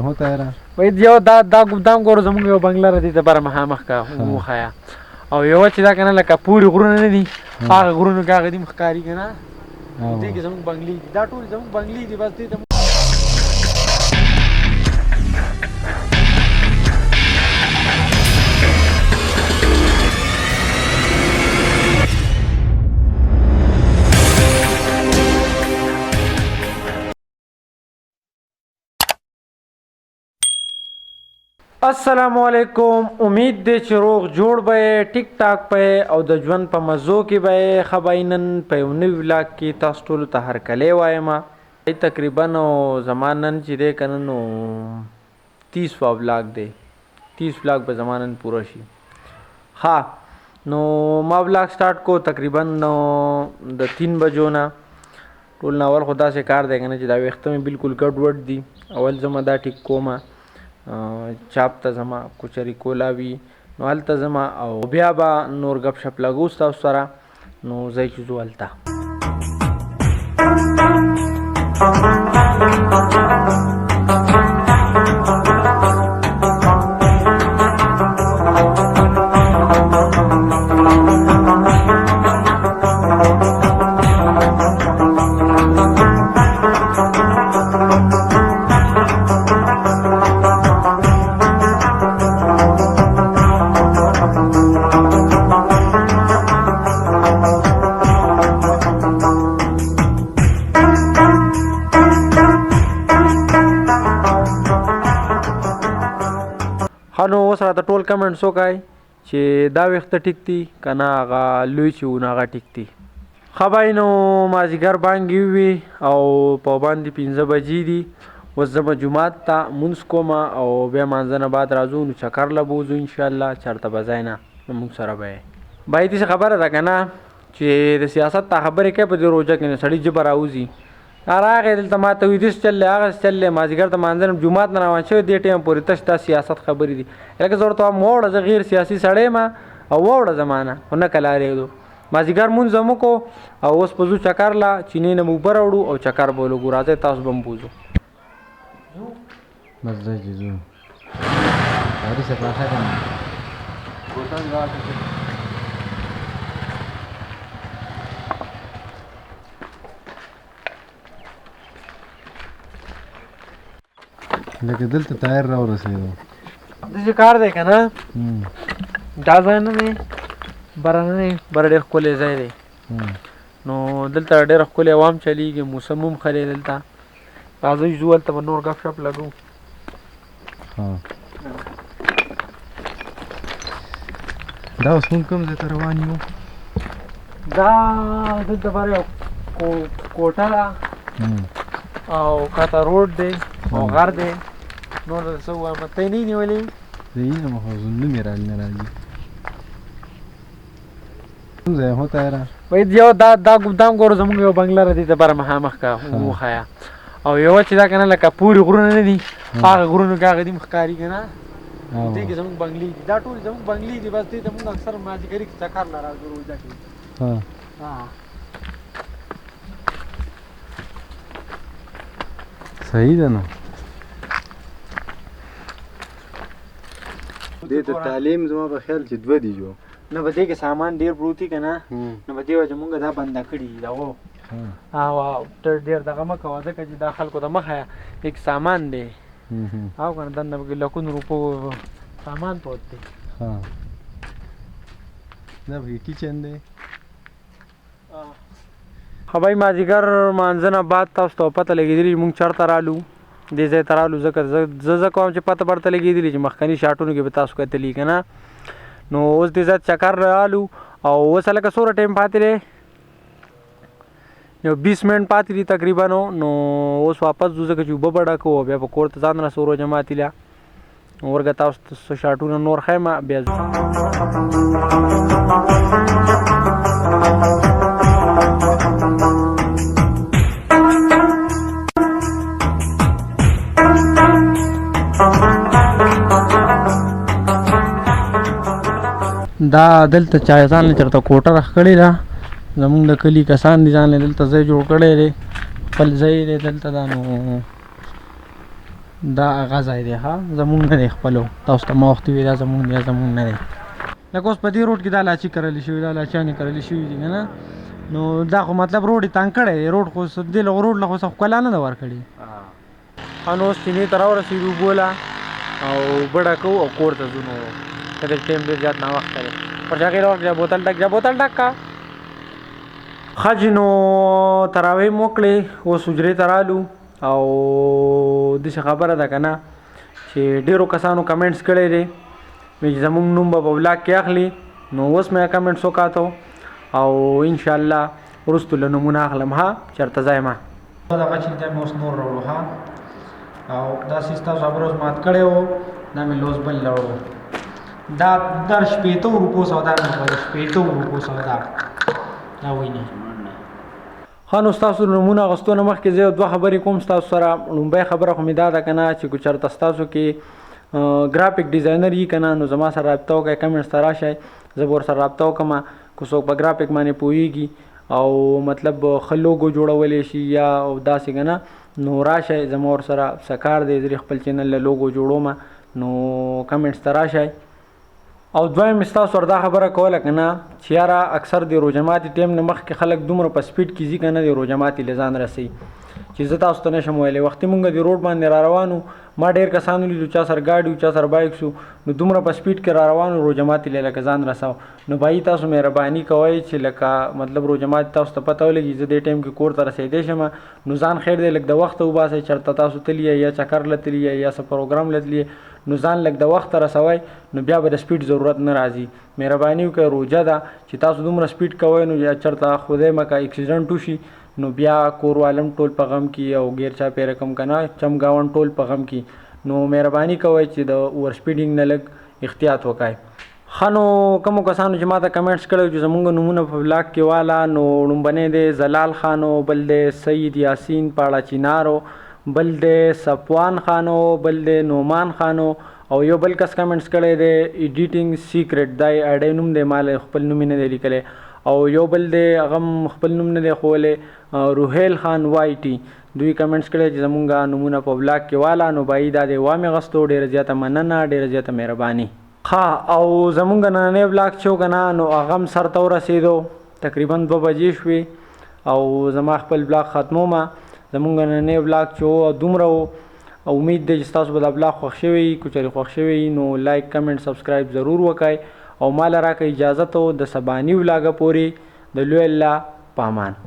होता है وای یو دا ګدام ګورو زموږ یو بنګله را دي د بره مخامخ کا وخایا او یو چې دا کنه لکه پوری غرونه نه دي هغه غرونه کې هغه دي مخکاری کنه دې کې زموږ بنگلې دي دا ټول زموږ بنگلې دي بس دې السلام علیکم امید دی چې روغ جوړ به ټیک ټاک په او د ژوند په مزو کې به خباینن په یو نوی ولاګ کې تاسو ټول ته هرکلی وایم تقریبا زمانن چې دی کنه نو 30 ولاګ دی 30 ولاګ به زمانن پوره شي ها نو ما ولاګ سٹارټ کو تقریبا د 3 بجو نه ټول ناول خدا سے کار دی کنه چې دا وخت مې بالکل ګډوډ دی اول زما دا ټیک کومه چاپ ته زما کوچري کولاوي نو هلته زما او بیا به نور غپ شپ لګو تاسو سره نو ځای چې زو هلته نو اوس راته ټول کمنټس وکړئ چې دا وخت ټیک دی که نه هغه لوی چې و نو هغه ټیک دی ښه بای نو مازدیګر بانګې وي او په باندې 15 بجې دي اوس زه جومات ته مونځ کوم او بیا مانځه نه بعد راځو نو چکر له بوځو انشاءالله چېرته به ځای نه نو موږ سره به یې بای داسې خبره ده که نه چې د سیاست ته خبرې کوي په دې روژه کې نو سړي ژبه راوځي راغی دلته ما ته وایي داسې چل دی هغسې چل دی مازدیګر ته مانځه نه جومات نه روان شوی دې ټایم پورې تش دا سیاست خبرې دي لکه زه ورته وایم واوړه زه غیر سیاسي سړی یم او واوړه زما نه خو نه که لارېږدو مازدیګر مونځ هم وکړو او اوس به ځو چکر له چینې نه مو اوبه راوړو او چکر به ولګو راځئ تاسو به هم بوځو بس ځای چې ځو هرې څه پاخه ده لکه دلته تایر را ورسېدو داسې کار دی که نه دا ځای نه دی بره نه دی بره ډېر ښکلی ځای دی نو دلته ډېر ښکلی عوام چلیږي موسم هم ښه دی دلته راځئ ځو هلته به نور ګپ شپ لګو دا اوس مونږ کوم ځای ته روان یو دا دلته بره یو کوټه ده او کاته روډ دی او غر دی نور درته څه ووایم ته یې نه یې نیولې زه یې یم خو زنده مې را نه راځي کوم ځای هوتا یې را وایي یو دا ګدام ګورو زموږ یو بنګله را دي د بره مخامخ کا وخایا او یو چې دا کنه لکه پوری غرونه نه دي هغه غرونو کې هغه دي مخکاري کنه دې کې زموږ بنگلې دي دا ټول زموږ بنگلې دي بس دې ته موږ اکثر مازدیګري کې چکر نه راځو روژه کې صحیح ده نو دې ته تعلیم زما په خیال چې 2 دي جو نو به دې کې سامان ډېر پروت دي که نه نو به دې وجه مونږ دا بنده کړي دي دا و ته ډېر دغه مه کوه ځکه چې دا خلکو ته مه ښایه یک سامان دی او که نه دننه پکې لکونو روپو سامان پروت دی دا پکې کچن دی ښه بهی مازدیګر مانځه نه بعد تاسو ته پته لګېدلي مونږ چېرته رالو دې ځای ته رالو ځکه زه کوم چې پته برته لګېدلي چې مخکني شاټونو کې به تاسو کتلي که نه نو اوس دې ځای چکر رالو او اوس هلکه څومره ټایم پاتې دی یو 20 منټ پاتې دي تقریبا نو اوس واپس ځو ځکه چې اوبه به ډکو او بیا به کور ته ځان رسو روژه ماتي له ورګه تاسو ته شاټونه نور ښیم بیا ځو دا دلته چا ځان له چېرته کوټه راښکړې ده زمونږ د کلي کسان دي ځان له دلته ځای جوړ کړی دی خپل ځای دی دلته دا نو دا هغه ځای دی ها زمونږ نه دی خپلو تاسو ته ما وختي وي دا زمونږ دی زمونږ نه دی لکه اوس په دې روډ کې دا لاچي کرلی شوي دا لاچیانې کرلی شوي دي که نه نو دا خو مطلب روډ یې تنګ کړی دی روډ خو دې روډ له خو څه ښکلا نه ده ورکړې نو اوس چینې ته راورسېدو بوله او بډه کوو او کور ته ځو نو که دې ټایم ډېر زیات ناوخته دی پر شاکر وخت بوتل ډک کا ښه جي نو تراویح مو وکړې اوس حجرې ته رالو او داسې خبره ده که نه چې ډېرو کسانو کمنټس کړی دی چې زمونږ نوم به په بلاګ کې اخلي نو اوس مې کمنټس وکاتو او انشاءالله وروستو له نومونه اخلم ها چېرته ځای ما دغه چې مې اوس نور راوړو ها او داسې ستاسو خبره اوس مات کړی و دا مې لوز بل راوړو دا در 80 روپو سودا مې په 80 روپو سودا دا ویني ښه نو ستاسو نومونه اخیستو نه مخکې زه دوه خبرې کوم ستاسو سره لومبۍ خبره خو مې دا ده که نه چې که چېرته ستاسو کې ګرافیک ډیزاینر یي که نه نو زما سره رابطه وکړئ کمنټس ته راشئ زه به ورسره رابطه وکړم که څوک په ګرافیک باندې پوهېږي او مطلب ښه لوګو جوړولی شي یا داسې که نه نو راشئ زما ورسره څه کار دی زه خپل چینل له لوګو جوړوم نو کمنټس ته راشئ او دویم مې ستاسو سره دا خبره کوله که نه چې یاره اکثر د روژه ماتي ټایم نه مخکې خلک دومره په سپیډ کې ځي که نه د روژه ماتي له ځان رسوي چې زه تاسو ته نشم ویلی وختي مونږ د روډ باندې را روانو ما ډېر کسان ولیدو چا سره ګاډي و چا سره بایک سو نو دومره په سپیډ کې را روانو روژه ماتي له لکه ځان رسو نو بھائی تاسو مهرباني کوئ چې لکه مطلب روژه ماتي تاسو ته پته ولګي زه دې ټایم کې کور ته رسېدی شم نو ځان خیر دی لږ د وخته وباسئ چېرته تاسو تللی یا چکر له تللی یا څه پروګرام له تللی نو ځان لږ د وخته رسوئ نو بیا به د سپیډ ضرورت نه راځي مهرباني وکړئ روژه ده چې تاسو دومره سپیډ کوئ نو چېرته خدای مکه اکسیډنټ وشي نو بیا کور والم ټول په غم کې او غیر چا پې رقم که نه چمګاون ټول په غم کې نو مهرباني کوئ چې د اوور سپیډینګ نه لږ احتیاط وکړئ ښه نو کومو کسانو چې ما ته کمنټس کړی چې زمونږ نومونه په بلاګ کې والا نو لومبنی دی زلال خانو بل دی سید یاسین پاړه چینارو بل دی صفوان خانو بل دی نومان خانو او یو بل کس کمنټس کړی دی ایډیټینګ سیکرټ دا اډی نوم دی مال خپل نوم یې نه دی لیکلی او یو بل دی هغه خپل نوم نه دی ښولی روحیل خان وای ټي دوی کمنټس کړی چې زمونږ نومونه په بلاګ کې والا نو بایی دا دی وامې غستو ډېره زیاته مننه ډېره زیاته مهرباني ښه او زمونږ نننی بلاګ چې و که نه نو هغه هم سر ته ورسېدو تقریبا 2 بجې شوې او زما خپل بلاګ ختموم زمونږ نننی بلاګ چې و دومره و امید دی چې ستاسو به دا بلاګ خوښ شوی که چېرې خوښ شوی نو لایک کمنټ سبسکرایب ضرور وکړئ او ما له راکړئ اجازه ته د سباني بلاګه پورې د لوی الله په امان